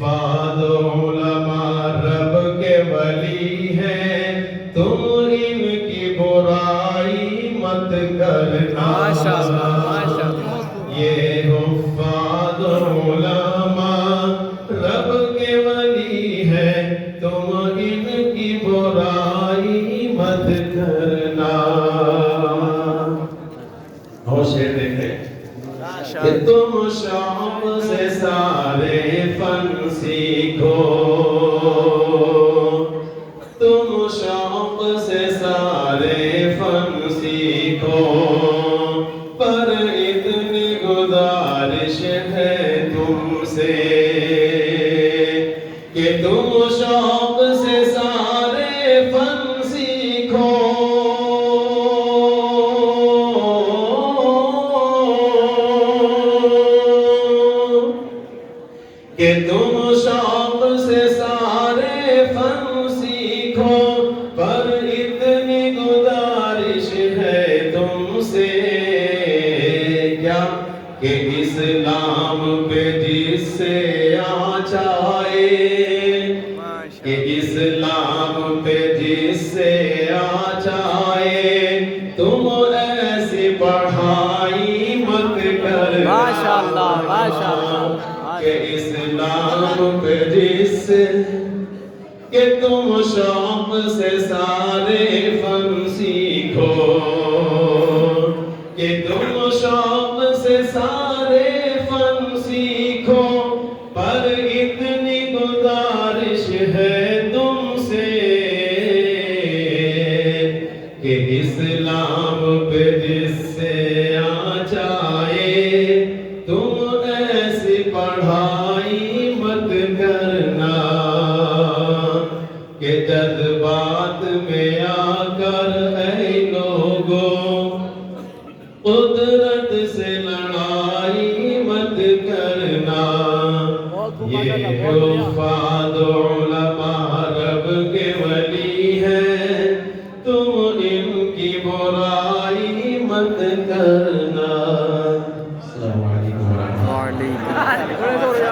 حفاظ علماء رب کے ولی ہیں، تم ان کی برائی مت کرنا۔ یہ حفاظ علماء رب کے ولی ہیں، تم ان کی برائی مت کرنا۔ اور شعر دیکھیں کہ تم شوق سے سارے فن سیکھو، تم شوق سے سارے فن سیکھو، پر اتنی گزارش ہے تم سے کہ تم شوق سے سارے فن سیکھو، کہ تم شوق سے سارے فن سیکھو، پر اتنی گزارش ہے تم سے کیا کہ اسلام پہ جس سے آ جائے، کہ اسلام پہ جس سے آ جائے، تم ایسی پڑھائی مت کرنا۔ کہ اسلام پہ جس سے کہ تم شوق سے سارے فن سیکھو، کہ تم شوق سے سارے فن سیکھو، پر اتنی گزارش ہے تم سے کہ اسلام پہ جس سے آ جائے، تم ایسی پڑھائی مت کرنا کہ جذبات میں آ کر اے لوگوں قدرت سے لڑائی مت کرنا۔ یہ حفاظ علماء رب کے ولی ہیں، تم ان کی برائی مت کرنا۔ السلام علیکم ورحمۃ اللہ۔